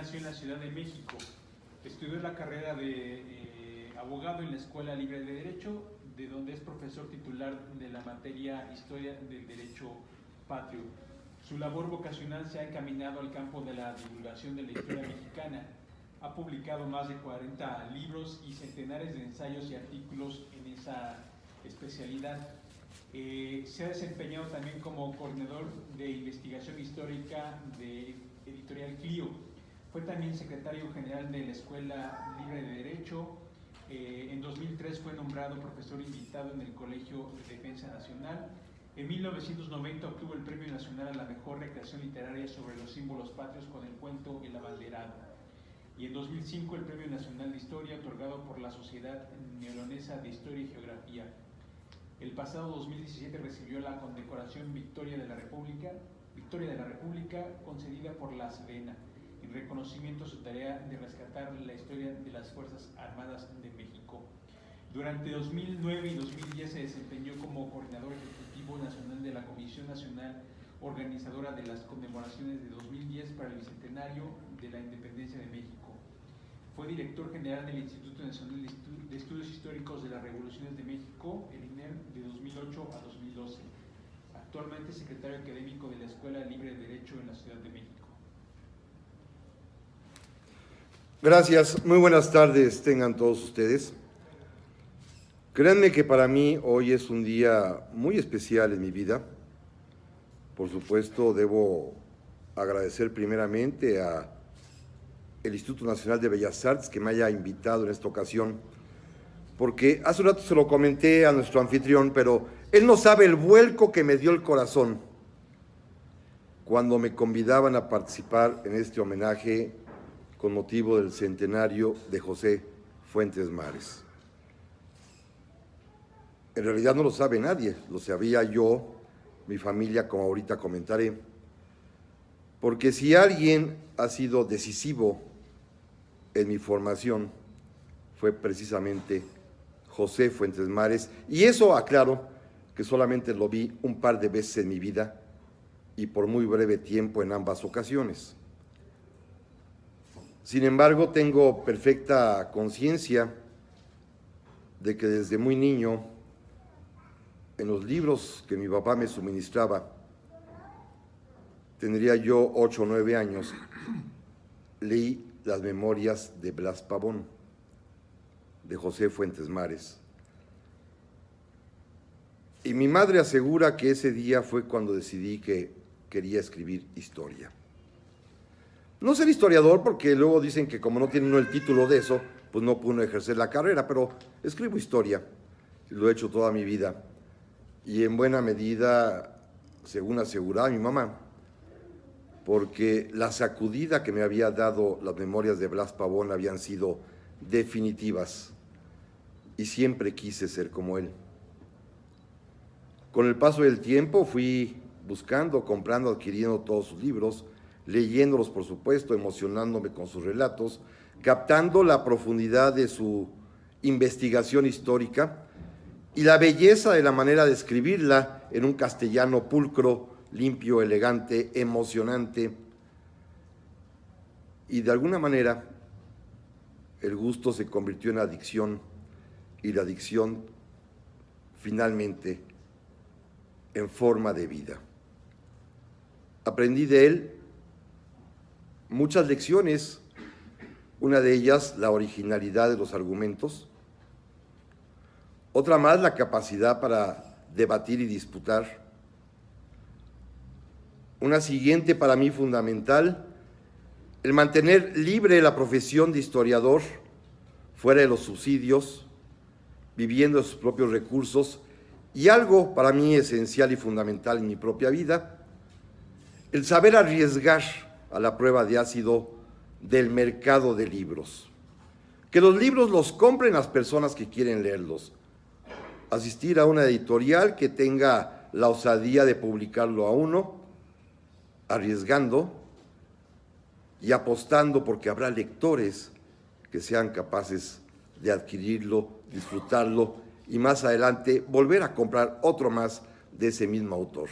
nació en la Ciudad de México. Estudió la carrera de abogado en la Escuela Libre de Derecho, de donde es profesor titular de la materia Historia del Derecho Patrio. Su labor vocacional se ha encaminado al campo de la divulgación de la historia mexicana. Ha publicado más de 40 libros y centenares de ensayos y artículos en esa especialidad. Se ha desempeñado también como coordinador de investigación histórica de Editorial Clio. Fue también secretario general de la Escuela Libre de Derecho. En 2003 fue nombrado profesor invitado en el Colegio de Defensa Nacional. En 1990 obtuvo el Premio Nacional a la Mejor Recreación Literaria sobre los símbolos patrios con el cuento El Abanderado. Y en 2005 el Premio Nacional de Historia, otorgado por la Sociedad Neolonesa de Historia y Geografía. El pasado 2017 recibió la condecoración Victoria de la República, concedida por la Sedena, en reconocimiento a su tarea de rescatar la historia de las Fuerzas Armadas de México. Durante 2009 y 2010 se desempeñó como coordinador ejecutivo nacional de la Comisión Nacional Organizadora de las Conmemoraciones de 2010 para el Bicentenario de la Independencia de México. Fue director general del Instituto Nacional de Estudios Históricos de las Revoluciones de México, el INER, de 2008 a 2012. Actualmente secretario académico de la Escuela Libre de Derecho en la Ciudad de México. Gracias, muy buenas tardes tengan todos ustedes. Créanme que para mí hoy es un día muy especial en mi vida. Por supuesto, debo agradecer primeramente a el Instituto Nacional de Bellas Artes que me haya invitado en esta ocasión, porque hace un rato se lo comenté a nuestro anfitrión, pero él no sabe el vuelco que me dio el corazón cuando me convidaban a participar en este homenaje con motivo del centenario de José Fuentes Mares. En realidad no lo sabe nadie, lo sabía yo, mi familia, como ahorita comentaré, porque si alguien ha sido decisivo en mi formación fue precisamente José Fuentes Mares, y eso aclaro que solamente lo vi un par de veces en mi vida y por muy breve tiempo en ambas ocasiones. Sin embargo, tengo perfecta conciencia de que desde muy niño, en los libros que mi papá me suministraba, tendría yo 8 o 9 años, leí las memorias de Blas Pavón, de José Fuentes Mares. Y mi madre asegura que ese día fue cuando decidí que quería escribir historia. No ser historiador porque luego dicen que como no tiene uno el título de eso, pues no pudo ejercer la carrera, pero escribo historia, lo he hecho toda mi vida. Y en buena medida, según aseguraba mi mamá, porque la sacudida que me había dado las memorias de Blas Pavón habían sido definitivas y siempre quise ser como él. Con el paso del tiempo fui buscando, comprando, adquiriendo todos sus libros, leyéndolos por supuesto, emocionándome con sus relatos, captando la profundidad de su investigación histórica y la belleza de la manera de escribirla en un castellano pulcro, limpio, elegante, emocionante. Y de alguna manera el gusto se convirtió en adicción y la adicción finalmente en forma de vida. Aprendí de él muchas lecciones, una de ellas la originalidad de los argumentos, otra más la capacidad para debatir y disputar, una siguiente para mí fundamental, el mantener libre la profesión de historiador fuera de los subsidios, viviendo de sus propios recursos, y algo para mí esencial y fundamental en mi propia vida, el saber arriesgar a la prueba de ácido del mercado de libros. Que los libros los compren las personas que quieren leerlos. Asistir a una editorial que tenga la osadía de publicarlo a uno, arriesgando y apostando porque habrá lectores que sean capaces de adquirirlo, disfrutarlo y más adelante volver a comprar otro más de ese mismo autor.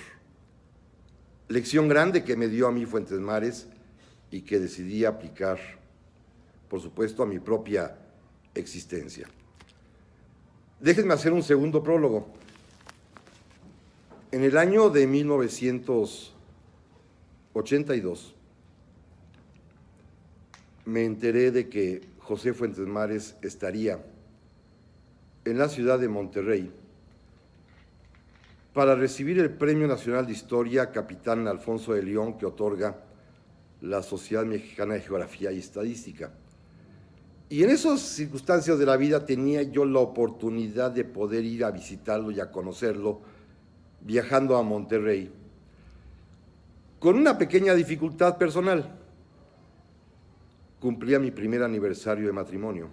Lección grande que me dio a mí Fuentes Mares y que decidí aplicar, por supuesto, a mi propia existencia. Déjenme hacer un segundo prólogo. En el año de 1982 me enteré de que José Fuentes Mares estaría en la ciudad de Monterrey para recibir el Premio Nacional de Historia Capitán Alfonso de León que otorga la Sociedad Mexicana de Geografía y Estadística. Y en esas circunstancias de la vida tenía yo la oportunidad de poder ir a visitarlo y a conocerlo, viajando a Monterrey, con una pequeña dificultad personal. Cumplía mi primer aniversario de matrimonio,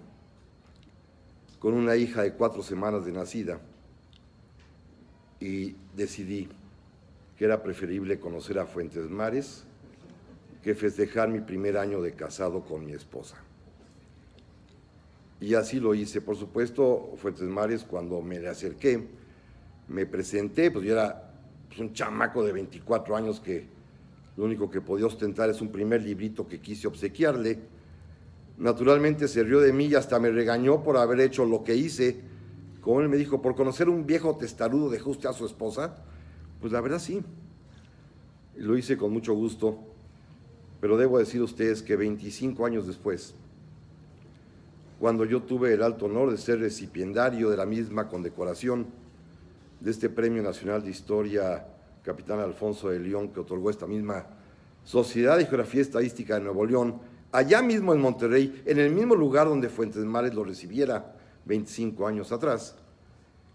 con una hija de 4 semanas de nacida, y decidí que era preferible conocer a Fuentes Mares que festejar mi primer año de casado con mi esposa. Y así lo hice. Por supuesto, Fuentes Mares, cuando me le acerqué, me presenté, pues yo era un chamaco de 24 años que lo único que podía ostentar es un primer librito que quise obsequiarle. Naturalmente se rió de mí y hasta me regañó por haber hecho lo que hice. Como él me dijo, por conocer un viejo testarudo dejó usted a su esposa. Pues la verdad sí, y lo hice con mucho gusto, pero debo decir a ustedes que 25 años después, cuando yo tuve el alto honor de ser recipiendario de la misma condecoración de este Premio Nacional de Historia Capitán Alfonso de León que otorgó esta misma Sociedad de Geografía y Estadística de Nuevo León, allá mismo en Monterrey, en el mismo lugar donde Fuentes Mares lo recibiera 25 años atrás,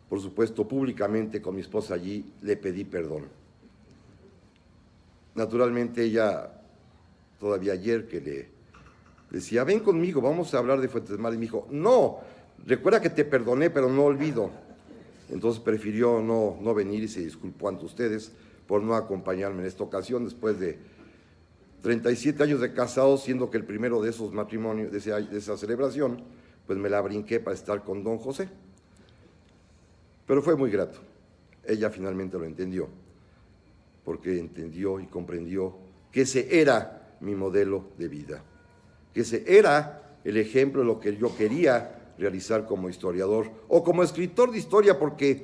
por supuesto públicamente con mi esposa allí le pedí perdón. Naturalmente ella, todavía ayer que le decía, ven conmigo, vamos a hablar de Fuentes Mares, y me dijo, no, recuerda que te perdoné, pero no olvido. Entonces prefirió no venir y se disculpó ante ustedes por no acompañarme en esta ocasión, después de 37 años de casado, siendo que el primero de esos matrimonios, de esa celebración, pues me la brinqué para estar con don José. Pero fue muy grato. Ella finalmente lo entendió, porque entendió y comprendió que ese era mi modelo de vida, que ese era el ejemplo de lo que yo quería realizar como historiador o como escritor de historia, porque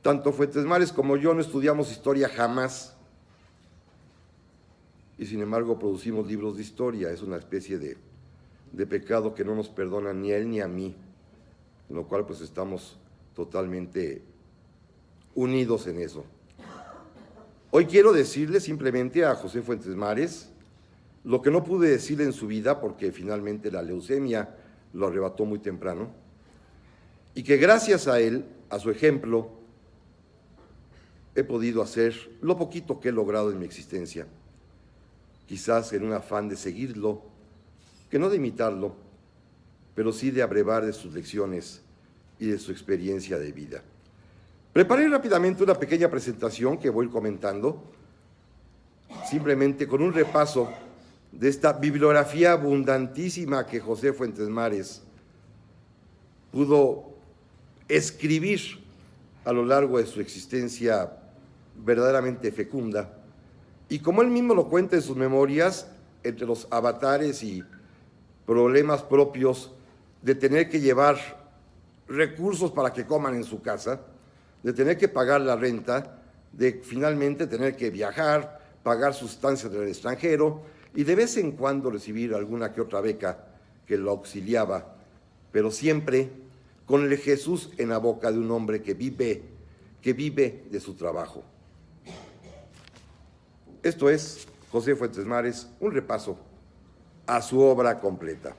tanto Fuentes Mares como yo no estudiamos historia jamás, y sin embargo producimos libros de historia. Es una especie de pecado que no nos perdona ni a él ni a mí, en lo cual pues estamos totalmente unidos en eso. Hoy quiero decirle simplemente a José Fuentes Mares lo que no pude decirle en su vida, porque finalmente la leucemia lo arrebató muy temprano, y que gracias a él, a su ejemplo, he podido hacer lo poquito que he logrado en mi existencia, quizás en un afán de seguirlo, que no de imitarlo, pero sí de abrevar de sus lecciones y de su experiencia de vida. Preparé rápidamente una pequeña presentación que voy comentando, simplemente con un repaso de esta bibliografía abundantísima que José Fuentes Mares pudo escribir a lo largo de su existencia verdaderamente fecunda. Y como él mismo lo cuenta en sus memorias, entre los avatares y problemas propios de tener que llevar recursos para que coman en su casa, de tener que pagar la renta, de finalmente tener que viajar, pagar sus estancias en el extranjero y de vez en cuando recibir alguna que otra beca que lo auxiliaba, pero siempre con el Jesús en la boca de un hombre que vive de su trabajo. Esto es José Fuentes Mares, un repaso a su obra completa.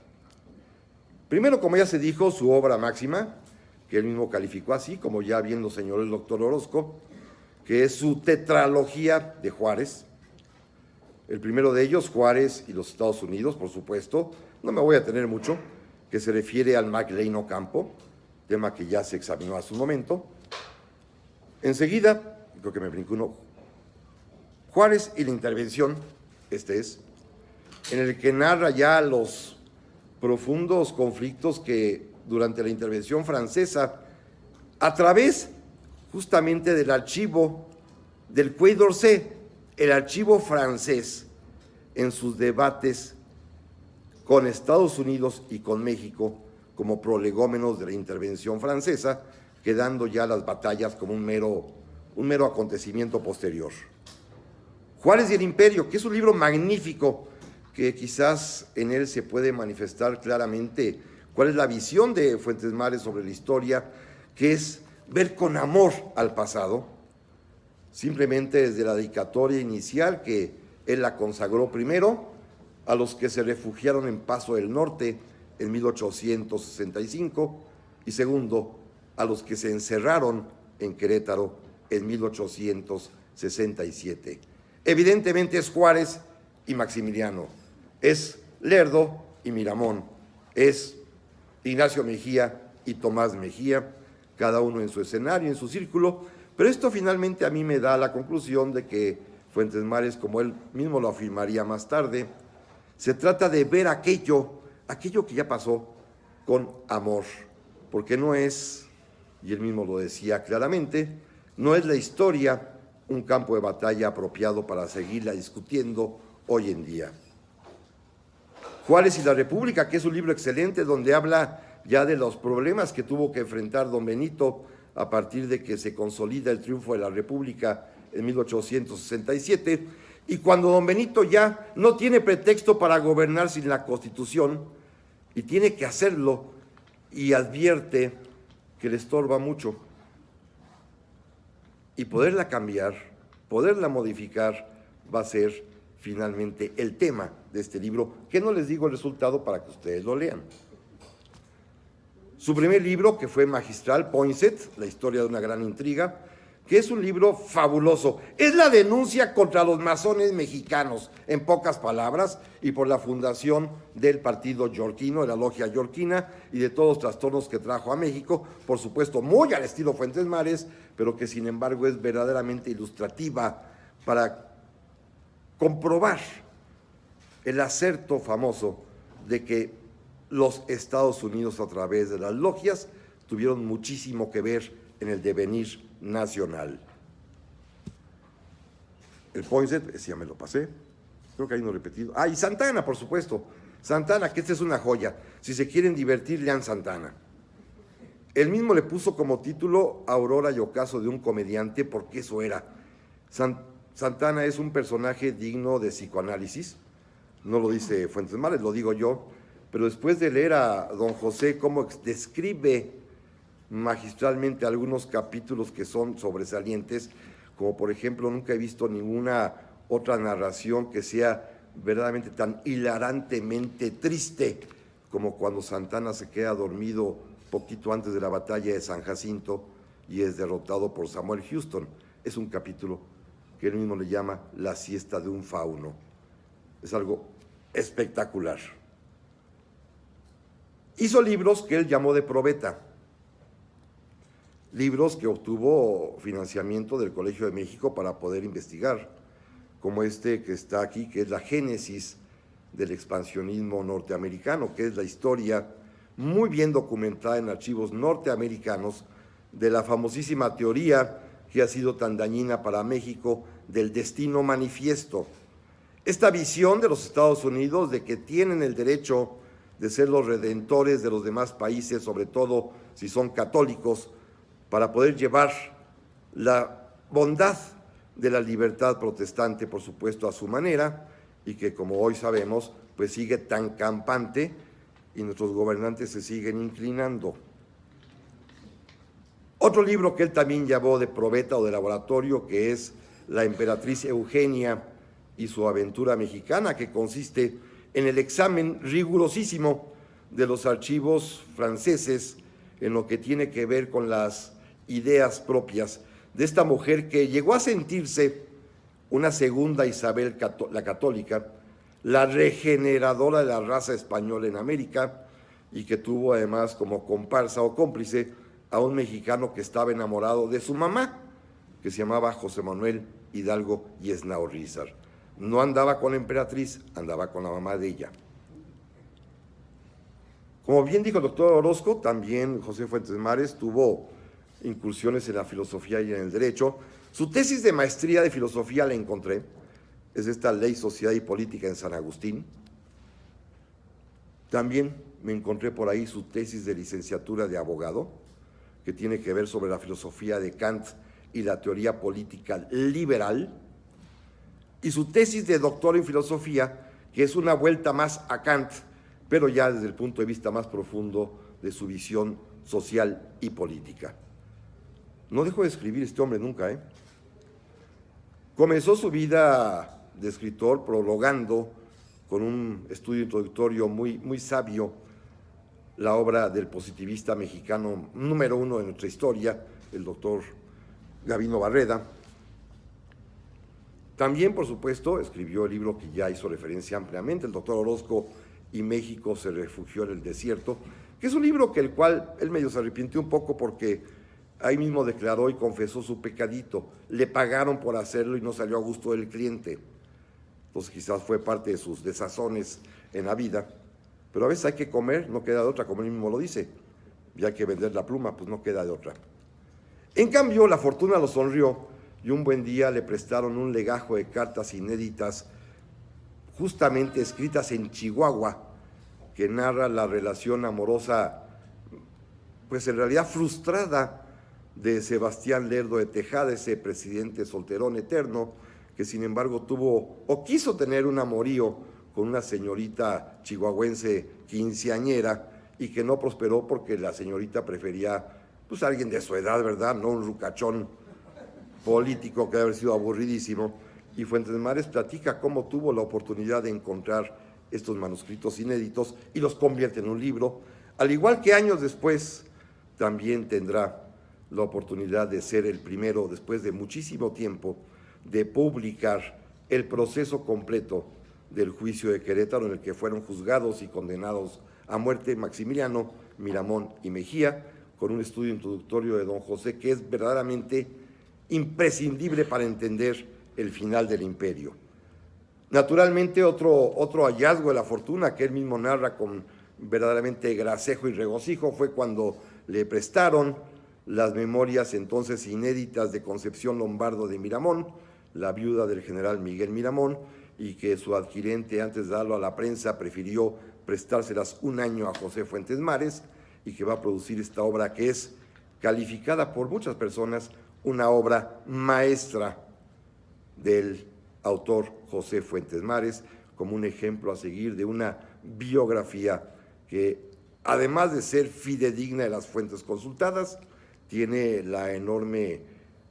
Primero, como ya se dijo, su obra máxima, que él mismo calificó así, como ya bien lo señaló el doctor Orozco, que es su tetralogía de Juárez. El primero de ellos, Juárez y los Estados Unidos, por supuesto, no me voy a tener mucho, que se refiere al McLean Ocampo, tema que ya se examinó a su momento. Enseguida, creo que me brincó uno, Juárez y la intervención, este es, en el que narra ya los profundos conflictos que durante la intervención francesa, a través justamente del archivo del Quai d'Orsay, el archivo francés, en sus debates con Estados Unidos y con México como prolegómenos de la intervención francesa, quedando ya las batallas como un mero acontecimiento posterior. Juárez y el Imperio, que es un libro magnífico, que quizás en él se puede manifestar claramente cuál es la visión de Fuentes Mares sobre la historia, que es ver con amor al pasado, simplemente desde la dedicatoria inicial que él la consagró primero a los que se refugiaron en Paso del Norte en 1865 y segundo a los que se encerraron en Querétaro en 1867. Evidentemente es Juárez y Maximiliano, es Lerdo y Miramón, es Ignacio Mejía y Tomás Mejía, cada uno en su escenario, en su círculo, pero esto finalmente a mí me da la conclusión de que Fuentes Mares, como él mismo lo afirmaría más tarde, se trata de ver aquello que ya pasó con amor, porque no es, y él mismo lo decía claramente, no es la historia un campo de batalla apropiado para seguirla discutiendo hoy en día. Juárez y la República, que es un libro excelente donde habla ya de los problemas que tuvo que enfrentar don Benito a partir de que se consolida el triunfo de la República en 1867, y cuando don Benito ya no tiene pretexto para gobernar sin la Constitución, y tiene que hacerlo, y advierte que le estorba mucho. Y poderla cambiar, poderla modificar, va a ser finalmente el tema de este libro, que no les digo el resultado para que ustedes lo lean. Su primer libro, que fue magistral, Poinsett, la historia de una gran intriga, que es un libro fabuloso. Es la denuncia contra los masones mexicanos, en pocas palabras, y por la fundación del partido yorquino, de la logia yorquina, y de todos los trastornos que trajo a México, por supuesto muy al estilo Fuentes Mares, pero que sin embargo es verdaderamente ilustrativa para comprobar el acerto famoso de que los Estados Unidos a través de las logias tuvieron muchísimo que ver en el devenir nacional. El Poinsett, ese ya me lo pasé, creo que hay uno repetido. Ah, y Santana, por supuesto. Santana, que esta es una joya. Si se quieren divertir, lean Santana. Él mismo le puso como título Aurora y ocaso de un comediante, porque eso era. Santana es un personaje digno de psicoanálisis, no lo dice Fuentes Mares, lo digo yo, pero después de leer a don José cómo describe magistralmente algunos capítulos que son sobresalientes, como por ejemplo nunca he visto ninguna otra narración que sea verdaderamente tan hilarantemente triste como cuando Santana se queda dormido poquito antes de la batalla de San Jacinto y es derrotado por Samuel Houston. Es un capítulo que él mismo le llama La siesta de un fauno. Es algo espectacular. Hizo libros que él llamó de probeta, libros que obtuvo financiamiento del Colegio de México para poder investigar, como este que está aquí, que es la génesis del expansionismo norteamericano, que es la historia muy bien documentada en archivos norteamericanos de la famosísima teoría que ha sido tan dañina para México del destino manifiesto. Esta visión de los Estados Unidos de que tienen el derecho de ser los redentores de los demás países, sobre todo si son católicos, para poder llevar la bondad de la libertad protestante, por supuesto, a su manera, y que, como hoy sabemos, pues sigue tan campante y nuestros gobernantes se siguen inclinando. Otro libro que él también llamó de probeta o de laboratorio, que es La emperatriz Eugenia y su aventura mexicana, que consiste en el examen rigurosísimo de los archivos franceses en lo que tiene que ver con las ideas propias de esta mujer que llegó a sentirse una segunda Isabel la Católica, la regeneradora de la raza española en América, y que tuvo además como comparsa o cómplice a un mexicano que estaba enamorado de su mamá, que se llamaba José Manuel Hidalgo y Esnaorizar. No andaba con la emperatriz, andaba con la mamá de ella. Como bien dijo el doctor Orozco, también José Fuentes Mares tuvo incursiones en la filosofía y en el derecho. Su tesis de maestría de filosofía la encontré, es esta Ley, Sociedad y Política en San Agustín. También me encontré por ahí su tesis de licenciatura de abogado, que tiene que ver sobre la filosofía de Kant y la teoría política liberal, y su tesis de doctor en filosofía, que es una vuelta más a Kant, pero ya desde el punto de vista más profundo de su visión social y política. No dejó de escribir este hombre nunca, ¿eh? Comenzó su vida de escritor prologando con un estudio introductorio muy sabio la obra del positivista mexicano número 1 de nuestra historia, el doctor Gavino Barreda. También, por supuesto, escribió el libro que ya hizo referencia ampliamente, El doctor Orozco y México se refugió en el desierto, que es un libro que el cual él medio se arrepintió un poco porque ahí mismo declaró y confesó su pecadito. Le pagaron por hacerlo y no salió a gusto del cliente. Entonces quizás fue parte de sus desazones en la vida. Pero a veces hay que comer, no queda de otra, como él mismo lo dice. Y hay que vender la pluma, pues no queda de otra. En cambio, la fortuna lo sonrió y un buen día le prestaron un legajo de cartas inéditas, justamente escritas en Chihuahua, que narra la relación amorosa, pues en realidad frustrada, de Sebastián Lerdo de Tejada, ese presidente solterón eterno, que sin embargo tuvo o quiso tener un amorío con una señorita chihuahuense quinceañera y que no prosperó porque la señorita prefería pues a alguien de su edad, ¿verdad? No un rucachón político que debe haber sido aburridísimo. Y Fuentes Mares platica cómo tuvo la oportunidad de encontrar estos manuscritos inéditos y los convierte en un libro, al igual que años después también tendrá la oportunidad de ser el primero, después de muchísimo tiempo, de publicar el proceso completo del juicio de Querétaro, en el que fueron juzgados y condenados a muerte Maximiliano, Miramón y Mejía, con un estudio introductorio de don José que es verdaderamente imprescindible para entender el final del imperio. Naturalmente, otro hallazgo de la fortuna que él mismo narra con verdaderamente gracejo y regocijo fue cuando le prestaron las memorias entonces inéditas de Concepción Lombardo de Miramón, la viuda del general Miguel Miramón, y que su adquirente, antes de darlo a la prensa, prefirió prestárselas un año a José Fuentes Mares, y que va a producir esta obra que es calificada por muchas personas una obra maestra del autor José Fuentes Mares, como un ejemplo a seguir de una biografía que, además de ser fidedigna de las fuentes consultadas, tiene la enorme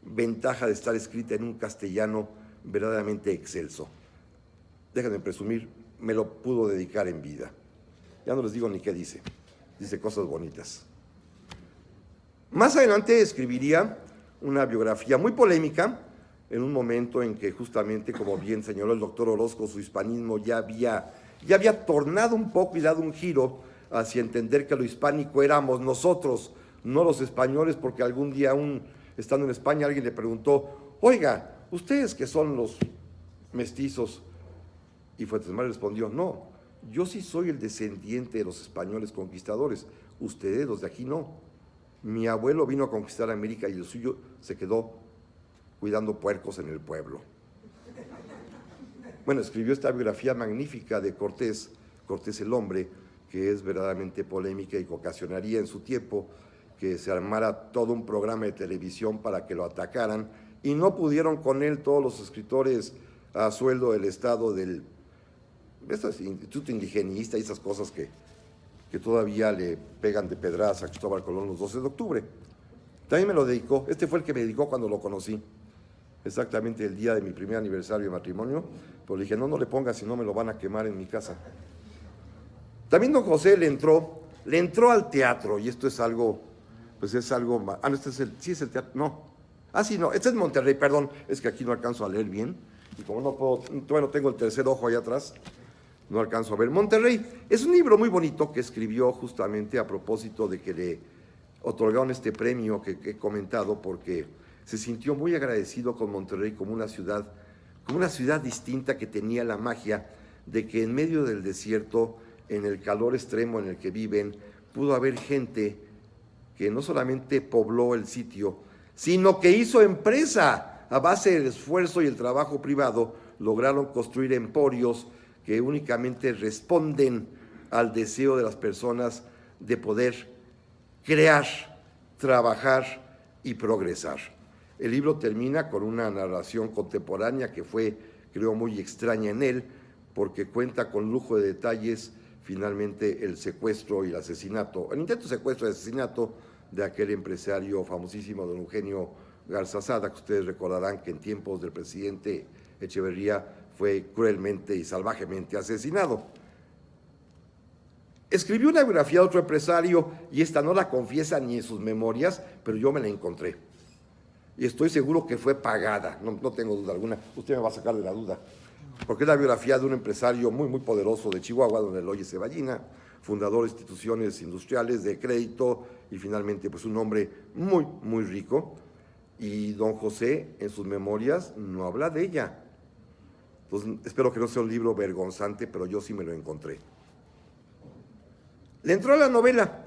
ventaja de estar escrita en un castellano verdaderamente excelso. Déjenme presumir, me lo pudo dedicar en vida. Ya no les digo ni qué dice, dice cosas bonitas. Más adelante escribiría una biografía muy polémica, en un momento en que justamente, como bien señaló el doctor Orozco, su hispanismo ya había tornado un poco y dado un giro hacia entender que lo hispánico éramos nosotros, no los españoles, porque algún día, estando en España, alguien le preguntó, oiga, ¿ustedes que son los mestizos? Y Fuentes Mares respondió, no, yo sí soy el descendiente de los españoles conquistadores, ustedes, los de aquí, no. Mi abuelo vino a conquistar América y el suyo se quedó cuidando puercos en el pueblo. Bueno, escribió esta biografía magnífica de Cortés, Cortés el hombre, que es verdaderamente polémica y que ocasionaría en su tiempo que se armara todo un programa de televisión para que lo atacaran, y no pudieron con él todos los escritores a sueldo del Estado, del Instituto Indigenista y esas cosas que todavía le pegan de pedradas a Cristóbal Colón los 12 de octubre. También me lo dedicó, este fue el que me dedicó cuando lo conocí, exactamente el día de mi primer aniversario de matrimonio, pero le dije, no le pongas, si no me lo van a quemar en mi casa. También don José le entró al teatro, y esto es algo, pues es algo, no, este es sí es el teatro, no, sí, no, este es Monterrey, perdón, es que aquí no alcanzo a leer bien, y como todavía no tengo el tercer ojo allá atrás, no alcanzo a ver. Monterrey es un libro muy bonito que escribió justamente a propósito de que le otorgaron este premio que he comentado, porque se sintió muy agradecido con Monterrey como una ciudad distinta que tenía la magia de que en medio del desierto, en el calor extremo en el que viven, pudo haber gente que no solamente pobló el sitio, sino que hizo empresa. A base del esfuerzo y el trabajo privado, lograron construir emporios que únicamente responden al deseo de las personas de poder crear, trabajar y progresar. El libro termina con una narración contemporánea que fue, creo, muy extraña en él, porque cuenta con lujo de detalles finalmente el secuestro y el asesinato, el intento de secuestro y asesinato de aquel empresario famosísimo, don Eugenio Garza Sada, que ustedes recordarán que en tiempos del presidente Echeverría fue cruelmente y salvajemente asesinado. Escribió una biografía de otro empresario y esta no la confiesa ni en sus memorias, pero yo me la encontré. Y estoy seguro que fue pagada, no tengo duda alguna, usted me va a sacar de la duda, porque es la biografía de un empresario muy, muy poderoso de Chihuahua, don Eloy Ceballina, fundador de instituciones industriales de crédito y finalmente pues un hombre muy, muy rico. Y don José en sus memorias no habla de ella. Entonces, espero que no sea un libro vergonzante, pero yo sí me lo encontré. Le entró a la novela.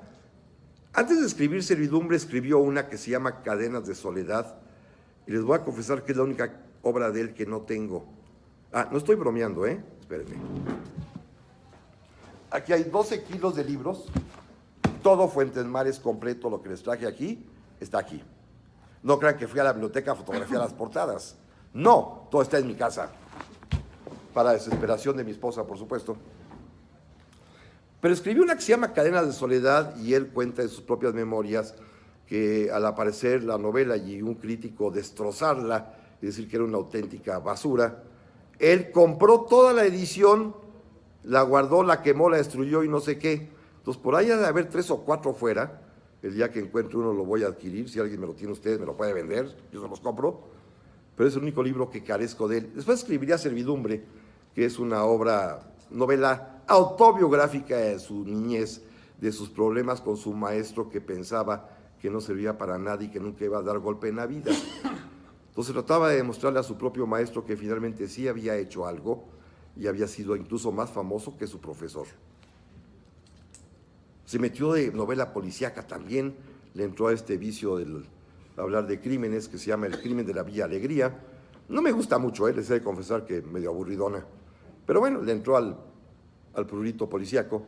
Antes de escribir Servidumbre, escribió una que se llama Cadenas de Soledad, y les voy a confesar que es la única obra de él que no tengo. No estoy bromeando, espérenme. Aquí hay 12 kilos de libros, todo Fuentes Mares completo, lo que les traje aquí, está aquí. No crean que fui a la biblioteca a fotografiar las portadas. No, todo está en mi casa. Para desesperación de mi esposa, por supuesto. Pero escribió una que se llama Cadenas de Soledad y él cuenta en sus propias memorias que al aparecer la novela y un crítico destrozarla y decir que era una auténtica basura, él compró toda la edición, la guardó, la quemó, la destruyó y no sé qué. Entonces por ahí ha de haber 3 o 4 fuera. El día que encuentre uno lo voy a adquirir. Si alguien me lo tiene ustedes, me lo puede vender, yo se los compro. Pero es el único libro que carezco de él. Después escribiría Servidumbre, que es una novela autobiográfica de su niñez, de sus problemas con su maestro que pensaba que no servía para nada y que nunca iba a dar golpe en la vida. Entonces trataba de demostrarle a su propio maestro que finalmente sí había hecho algo y había sido incluso más famoso que su profesor. Se metió de novela policíaca también, le entró a este vicio del hablar de crímenes que se llama El crimen de la Villa Alegría. No me gusta mucho, les he de confesar que medio aburridona, pero bueno, le entró al prurito policíaco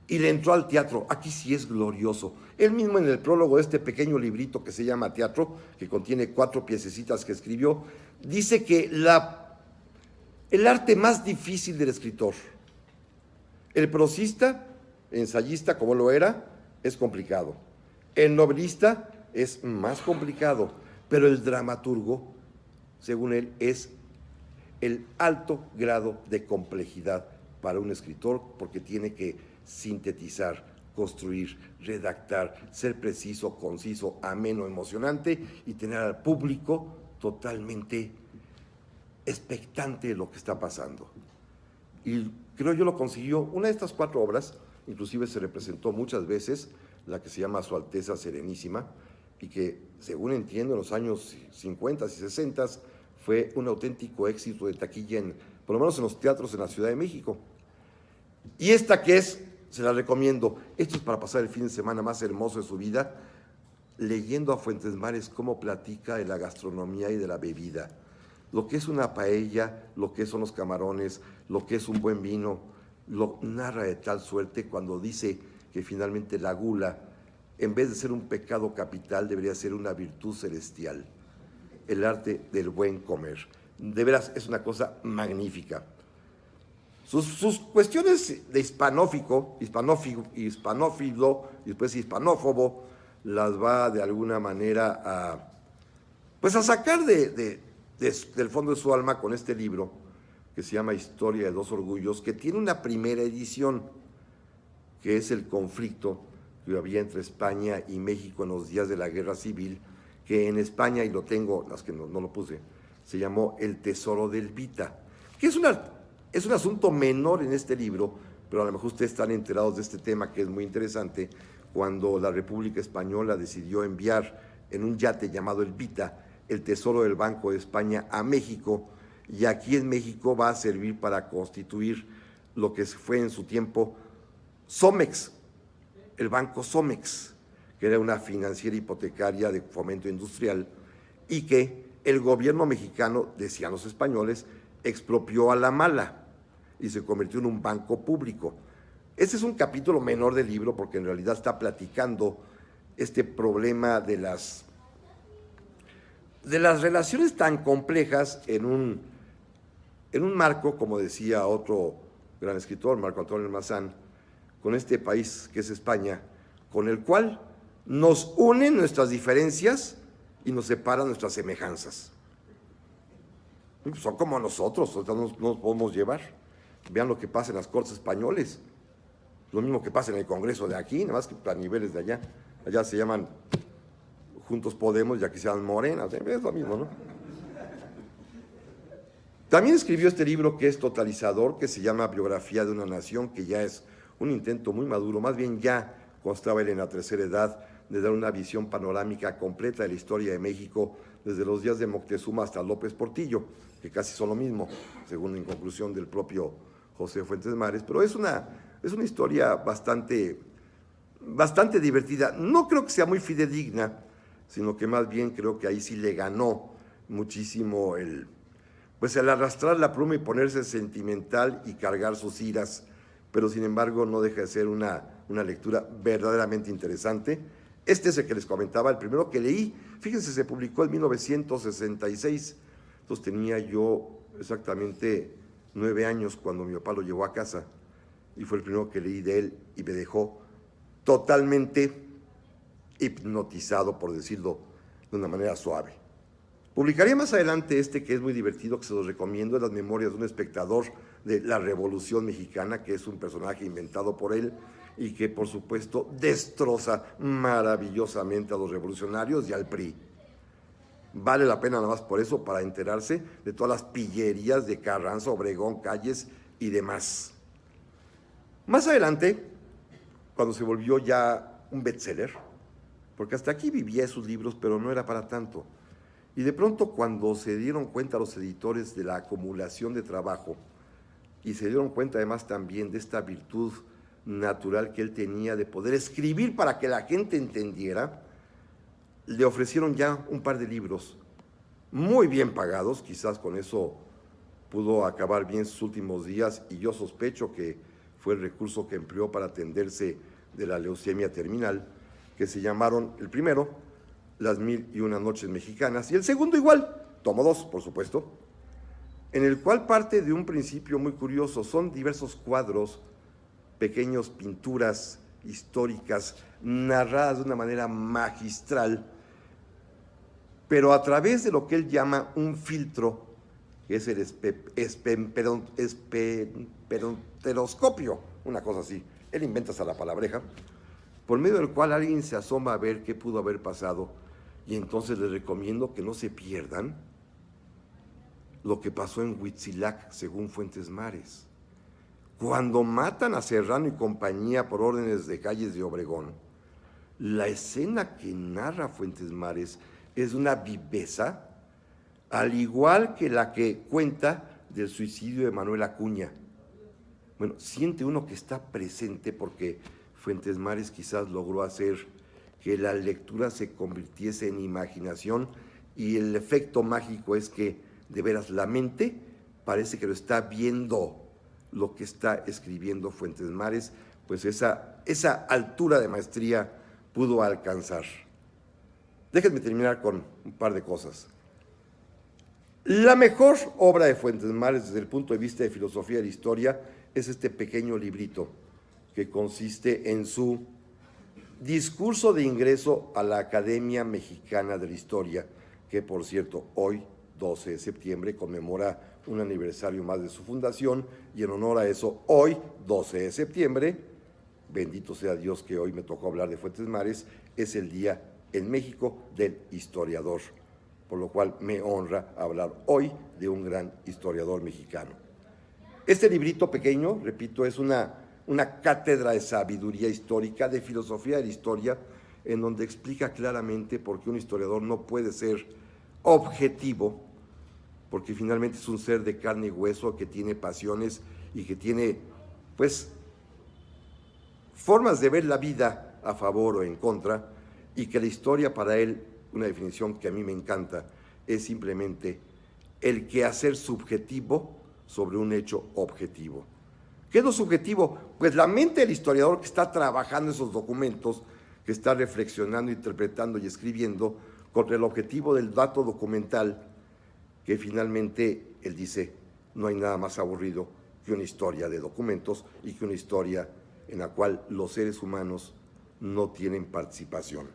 y le entró al teatro. Aquí sí es glorioso. Él mismo en el prólogo de este pequeño librito que se llama Teatro, que contiene 4 piececitas que escribió, dice que el arte más difícil del escritor, el prosista, ensayista como lo era, es complicado. El novelista es más complicado, pero el dramaturgo, según él, es el alto grado de complejidad para un escritor, porque tiene que sintetizar, construir, redactar, ser preciso, conciso, ameno, emocionante y tener al público totalmente expectante de lo que está pasando. Y creo yo lo consiguió. Una de estas 4 obras, inclusive se representó muchas veces, la que se llama Su Alteza Serenísima, y que, según entiendo, en los años 50 y 60 fue un auténtico éxito de taquilla, por lo menos en los teatros en la Ciudad de México. Y esta que es, se la recomiendo, esto es para pasar el fin de semana más hermoso de su vida, leyendo a Fuentes Mares cómo platica de la gastronomía y de la bebida, lo que es una paella, lo que son los camarones, lo que es un buen vino, lo narra de tal suerte cuando dice que finalmente la gula, en vez de ser un pecado capital, debería ser una virtud celestial, el arte del buen comer. De veras, es una cosa magnífica. Sus cuestiones de hispanófilo y después hispanófobo, las va de alguna manera a sacar del fondo de su alma con este libro que se llama Historia de 2 Orgullos, que tiene una primera edición, que es el conflicto que había entre España y México en los días de la Guerra Civil, que en España, y lo tengo, las que no lo puse, se llamó El Tesoro del Vita, que es un asunto menor en este libro, pero a lo mejor ustedes están enterados de este tema que es muy interesante, cuando la República Española decidió enviar en un yate llamado el Vita el tesoro del Banco de España a México, y aquí en México va a servir para constituir lo que fue en su tiempo Somex, el Banco Somex, que era una financiera hipotecaria de fomento industrial, y que el gobierno mexicano, decían los españoles, expropió a la mala y se convirtió en un banco público. Este es un capítulo menor del libro porque en realidad está platicando este problema de las relaciones tan complejas en un marco, como decía otro gran escritor, Marco Antonio Almazán, con este país que es España, con el cual nos unen nuestras diferencias y nos separan nuestras semejanzas. Son como nosotros no nos podemos llevar. Vean lo que pasa en las Cortes españoles, lo mismo que pasa en el Congreso de aquí, nada más que a niveles de allá. Allá se llaman Juntos Podemos, ya que se llaman Morena, es lo mismo, ¿no? También escribió este libro que es totalizador, que se llama Biografía de una Nación, que ya es un intento muy maduro, más bien ya constaba él en la tercera edad, de dar una visión panorámica completa de la historia de México, desde los días de Moctezuma hasta López Portillo, que casi son lo mismo, según en conclusión del propio José Fuentes Mares, pero es una historia bastante divertida. No creo que sea muy fidedigna, sino que más bien creo que ahí sí le ganó muchísimo el arrastrar la pluma y ponerse sentimental y cargar sus iras, pero sin embargo no deja de ser una lectura verdaderamente interesante. Este es el que les comentaba, el primero que leí, fíjense, se publicó en 1966, entonces tenía yo exactamente 9 años cuando mi papá lo llevó a casa, y fue el primero que leí de él y me dejó totalmente hipnotizado, por decirlo de una manera suave. Publicaría más adelante este que es muy divertido, que se los recomiendo, Las Memorias de un espectador de la Revolución Mexicana, que es un personaje inventado por él y que por supuesto destroza maravillosamente a los revolucionarios y al PRI. Vale la pena nada más por eso, para enterarse de todas las pillerías de Carranza, Obregón, Calles y demás. Más adelante, cuando se volvió ya un bestseller, porque hasta aquí vivía sus libros, pero no era para tanto. Y de pronto, cuando se dieron cuenta los editores de la acumulación de trabajo y se dieron cuenta además también de esta virtud natural que él tenía de poder escribir para que la gente entendiera, le ofrecieron ya un par de libros muy bien pagados, quizás con eso pudo acabar bien sus últimos días, y yo sospecho que fue el recurso que empleó para atenderse de la leucemia terminal, que se llamaron, el primero, Las 1001 Noches Mexicanas, y el segundo igual, tomo 2, por supuesto, en el cual parte de un principio muy curioso. Son diversos cuadros, pequeñas pinturas históricas, narradas de una manera magistral, pero a través de lo que él llama un filtro, que es el esperonteroscopio, una cosa así, él inventa hasta la palabreja, por medio del cual alguien se asoma a ver qué pudo haber pasado. Y entonces les recomiendo que no se pierdan lo que pasó en Huitzilac, según Fuentes Mares. Cuando matan a Serrano y compañía por órdenes de Calles de Obregón, la escena que narra Fuentes Mares es una viveza, al igual que la que cuenta del suicidio de Manuel Acuña. Bueno, siente uno que está presente, porque Fuentes Mares quizás logró hacer que la lectura se convirtiese en imaginación, y el efecto mágico es que de veras la mente parece que lo está viendo lo que está escribiendo Fuentes Mares, pues esa altura de maestría pudo alcanzar. Déjenme terminar con un par de cosas. La mejor obra de Fuentes Mares desde el punto de vista de filosofía de la historia es este pequeño librito, que consiste en su discurso de ingreso a la Academia Mexicana de la Historia, que por cierto hoy, 12 de septiembre, conmemora un aniversario más de su fundación, y en honor a eso, hoy, 12 de septiembre, bendito sea Dios que hoy me tocó hablar de Fuentes Mares, es el Día en México del Historiador, por lo cual me honra hablar hoy de un gran historiador mexicano. Este librito pequeño, repito, es una cátedra de sabiduría histórica, de filosofía de la historia, en donde explica claramente por qué un historiador no puede ser objetivo, porque finalmente es un ser de carne y hueso que tiene pasiones y que tiene, pues, formas de ver la vida a favor o en contra, y que la historia para él, una definición que a mí me encanta, es simplemente el quehacer subjetivo sobre un hecho objetivo. ¿Qué es lo subjetivo? Pues la mente del historiador que está trabajando esos documentos, que está reflexionando, interpretando y escribiendo contra el objetivo del dato documental, que finalmente él dice, no hay nada más aburrido que una historia de documentos y que una historia en la cual los seres humanos no tienen participación.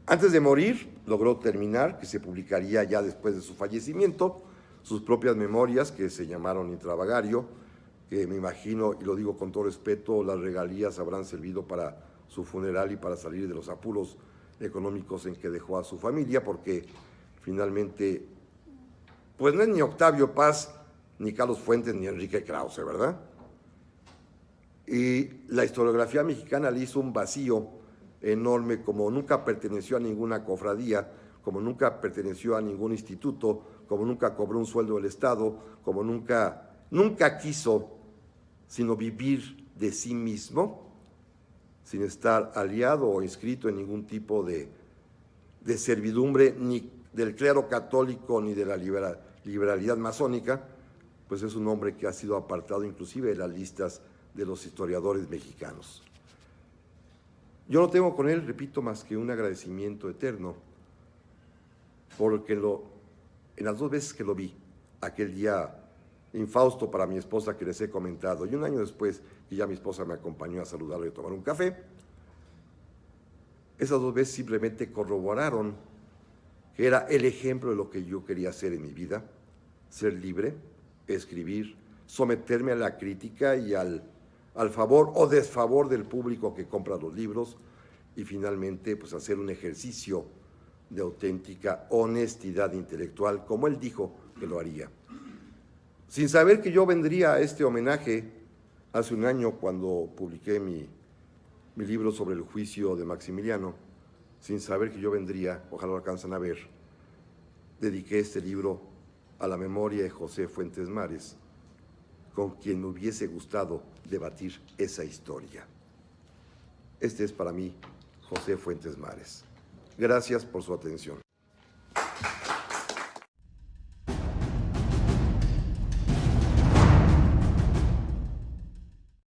Antes de morir, logró terminar, que se publicaría ya después de su fallecimiento, sus propias memorias, que se llamaron Intravagario, que me imagino, y lo digo con todo respeto, las regalías habrán servido para su funeral y para salir de los apuros económicos en que dejó a su familia, porque finalmente, pues no es ni Octavio Paz, ni Carlos Fuentes, ni Enrique Krause, ¿verdad? Y la historiografía mexicana le hizo un vacío enorme, como nunca perteneció a ninguna cofradía, como nunca perteneció a ningún instituto, como nunca cobró un sueldo del Estado, como nunca quiso sino vivir de sí mismo, sin estar aliado o inscrito en ningún tipo de servidumbre, ni del clero católico, ni de la liberalidad masónica, pues es un hombre que ha sido apartado inclusive de las listas de los historiadores mexicanos. Yo no tengo con él, repito, más que un agradecimiento eterno, porque en las 2 veces que lo vi, aquel día infausto para mi esposa que les he comentado, y un año después que ya mi esposa me acompañó a saludarlo y a tomar un café, esas 2 veces simplemente corroboraron que era el ejemplo de lo que yo quería hacer en mi vida, ser libre, escribir, someterme a la crítica y al favor o desfavor del público que compra los libros, y finalmente pues hacer un ejercicio de auténtica honestidad intelectual, como él dijo que lo haría. Sin saber que yo vendría a este homenaje hace un año cuando publiqué mi libro sobre el juicio de Maximiliano, sin saber que yo vendría, ojalá lo alcancen a ver, dediqué este libro a la memoria de José Fuentes Mares, con quien me hubiese gustado debatir esa historia. Este es para mí José Fuentes Mares. Gracias por su atención.